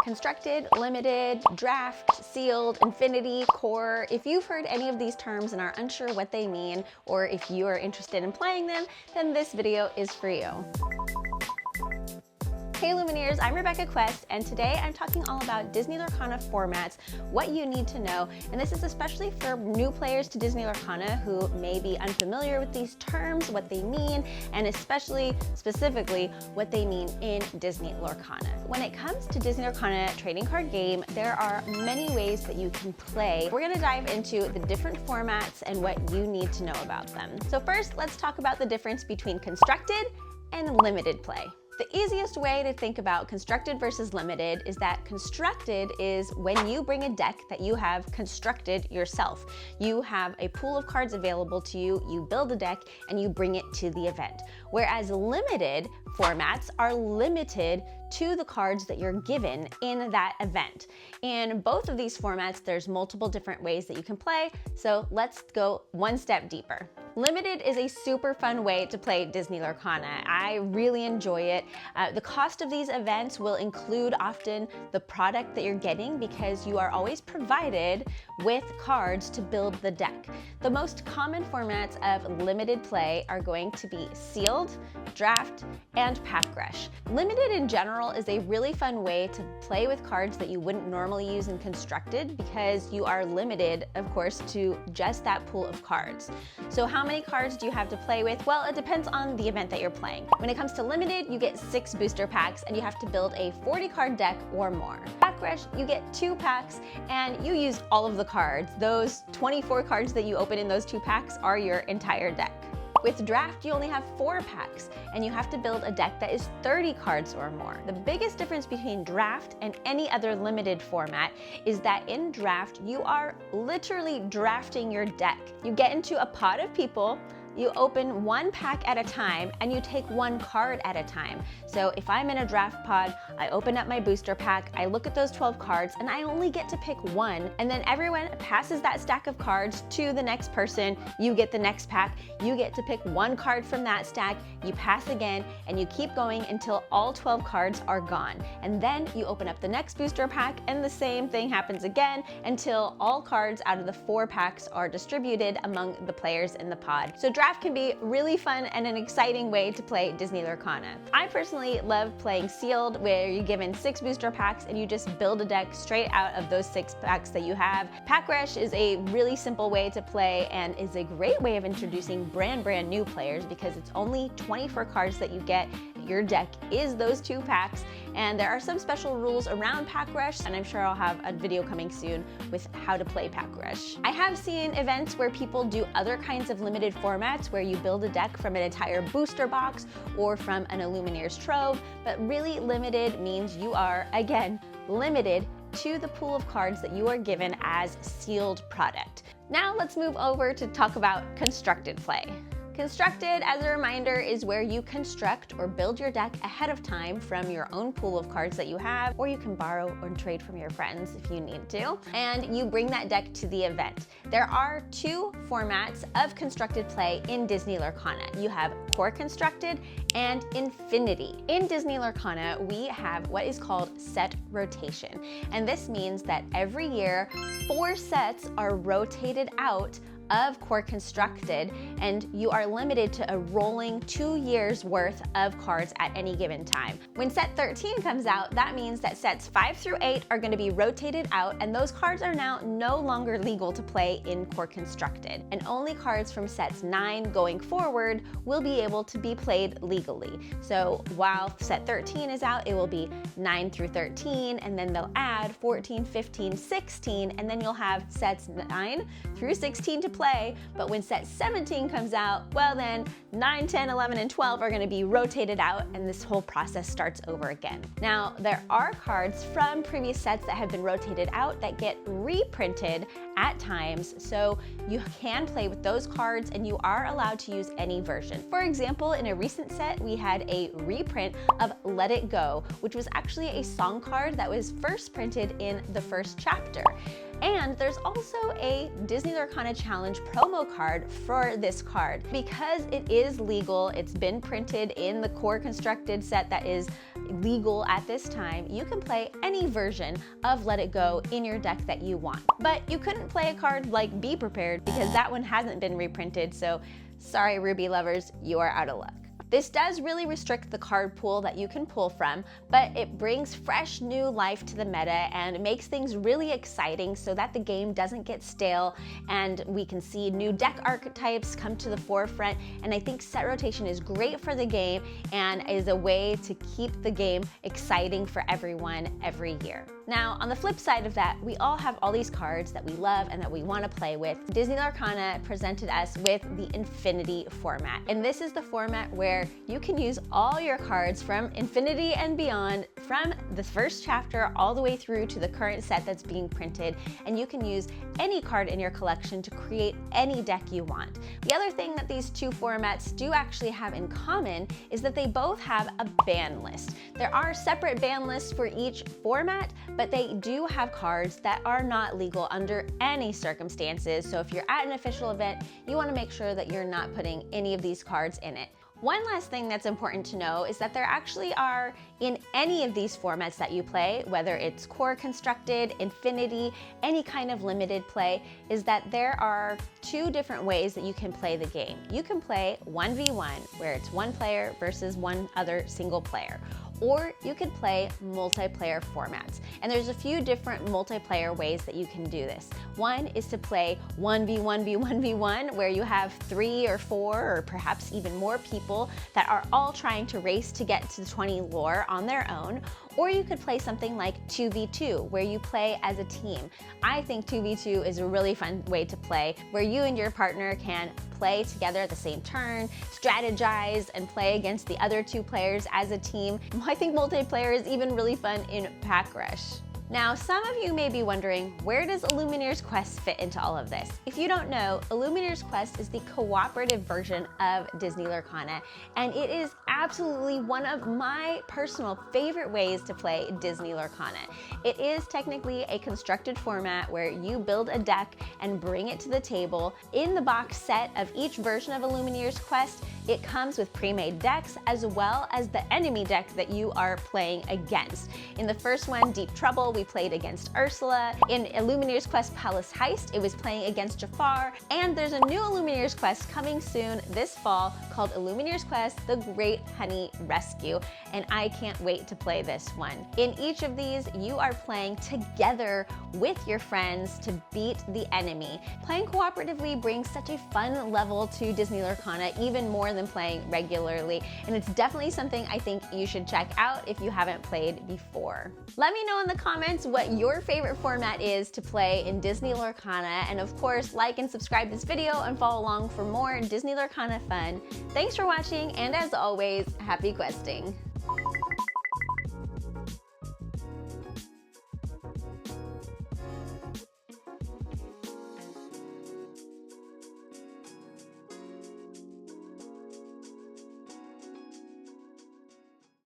Constructed, limited, draft, sealed, infinity, core. If you've heard any of these terms and are unsure what they mean, or if you are interested in playing them, then this video is for you. Hey Illumineers, I'm Rebecca Quest, and today I'm talking all about Disney Lorcana formats, what you need to know, and this is especially for new players to Disney Lorcana who may be unfamiliar with these terms, what they mean, and specifically, what they mean in Disney Lorcana. When it comes to Disney Lorcana trading card game, there are many ways that you can play. We're gonna dive into the different formats and what you need to know about them. So first, let's talk about the difference between constructed and limited play. The easiest way to think about constructed versus limited is that constructed is when you bring a deck that you have constructed yourself. You have a pool of cards available to you, you build a deck, and you bring it to the event. Whereas limited formats are limited to the cards that you're given in that event. In both of these formats, there's multiple different ways that you can play, so let's go one step deeper. Limited is a super fun way to play Disney Lorcana. I really enjoy it. The cost of these events will include often the product that you're getting because you are always provided with cards to build the deck. The most common formats of limited play are going to be sealed, draft, and pack rush. Limited in general is a really fun way to play with cards that you wouldn't normally use in constructed because you are limited, of course, to just that pool of cards. So how many cards do you have to play with? Well, it depends on the event that you're playing. When it comes to limited, you get 6 booster packs and you have to build a 40 card deck or more. Pack rush, you get 2 packs and you use all of the cards. Those 24 cards that you open in those 2 packs are your entire deck. With draft, you only have 4 packs and you have to build a deck that is 30 cards or more. The biggest difference between draft and any other limited format is that in draft, you are literally drafting your deck. You get into a pod of people, you open 1 pack at a time and you take 1 card at a time. So if I'm in a draft pod, I open up my booster pack, I look at those 12 cards and I only get to pick 1, and then everyone passes that stack of cards to the next person. You get the next pack, you get to pick 1 card from that stack, you pass again, and you keep going until all 12 cards are gone. And then you open up the next booster pack and the same thing happens again until all cards out of the 4 packs are distributed among the players in the pod. So draft can be really fun and an exciting way to play Disney Lorcana. I personally love playing sealed, where you're given 6 booster packs and you just build a deck straight out of those 6 packs that you have. Pack rush is a really simple way to play and is a great way of introducing brand new players because it's only 24 cards that you get. Your deck is those 2 packs, and there are some special rules around pack rush, and I'm sure I'll have a video coming soon with how to play pack rush. I have seen events where people do other kinds of limited formats where you build a deck from an entire booster box or from an Illumineer's trove, but really limited means you are, again, limited to the pool of cards that you are given as sealed product. Now let's move over to talk about constructed play. Constructed, as a reminder, is where you construct or build your deck ahead of time from your own pool of cards that you have, or you can borrow or trade from your friends if you need to, and you bring that deck to the event. There are 2 formats of constructed play in Disney Lorcana. You have core constructed and infinity. In Disney Lorcana, we have what is called set rotation, and this means that every year 4 sets are rotated out of core constructed, and you are limited to a rolling 2 years worth of cards at any given time. When set 13 comes out, that means that sets 5 through 8 are going to be rotated out, and those cards are now no longer legal to play in core constructed, and only cards from sets 9 going forward will be able to be played legally. So while set 13 is out, it will be 9 through 13, and then they'll add 14, 15, 16, and then you'll have sets 9 through 16 to play, but when set 17 comes out, well then 9, 10, 11, and 12 are going to be rotated out, and this whole process starts over again. Now, there are cards from previous sets that have been rotated out that get reprinted at times, so you can play with those cards and you are allowed to use any version. For example, in a recent set, we had a reprint of Let It Go, which was actually a song card that was first printed in the first chapter. And there's also a Disney Lorcana Challenge promo card for this card. Because it is legal, it's been printed in the core constructed set that is legal at this time, you can play any version of Let It Go in your deck that you want. But you couldn't play a card like Be Prepared because that one hasn't been reprinted, so sorry Ruby lovers, you are out of luck. This does really restrict the card pool that you can pull from, but it brings fresh new life to the meta and makes things really exciting so that the game doesn't get stale and we can see new deck archetypes come to the forefront. And I think set rotation is great for the game and is a way to keep the game exciting for everyone every year. Now, on the flip side of that, we all have all these cards that we love and that we want to play with. Disney Lorcana presented us with the Infinity format. And this is the format where you can use all your cards from Infinity and beyond, from the first chapter all the way through to the current set that's being printed. And you can use any card in your collection to create any deck you want. The other thing that these two formats do actually have in common is that they both have a ban list. There are separate ban lists for each format, but they do have cards that are not legal under any circumstances. So if you're at an official event, you want to make sure that you're not putting any of these cards in it. One last thing that's important to know is that there actually are, in any of these formats that you play, whether it's core constructed, infinity, any kind of limited play, is that there are two different ways that you can play the game. You can play 1v1, where it's one player versus one other single player. Or you could play multiplayer formats. And there's a few different multiplayer ways that you can do this. One is to play 1v1v1v1, where you have 3 or 4 or perhaps even more people that are all trying to race to get to the 20 lore on their own. Or you could play something like 2v2, where you play as a team. I think 2v2 is a really fun way to play, where you and your partner can play together at the same turn, strategize, and play against the other two players as a team. I think multiplayer is even really fun in Pack Rush. Now, some of you may be wondering, where does Illumineer's Quest fit into all of this? If you don't know, Illumineer's Quest is the cooperative version of Disney Lorcana, and it is absolutely one of my personal favorite ways to play Disney Lorcana. It is technically a constructed format where you build a deck and bring it to the table. In the box set of each version of Illumineer's Quest, it comes with pre-made decks as well as the enemy deck that you are playing against. In the first one, Deep Trouble, we played against Ursula. In Illumineer's Quest Palace Heist, it was playing against Jafar. And there's a new Illumineer's Quest coming soon this fall called Illumineer's Quest The Great Honey Rescue. And I can't wait to play this one. In each of these, you are playing together with your friends to beat the enemy. Playing cooperatively brings such a fun level to Disney Lorcana, even more than playing regularly. And it's definitely something I think you should check out if you haven't played before. Let me know in the comments what your favorite format is to play in Disney Lorcana, and of course, like and subscribe this video and follow along for more Disney Lorcana fun. Thanks for watching, and as always, happy questing!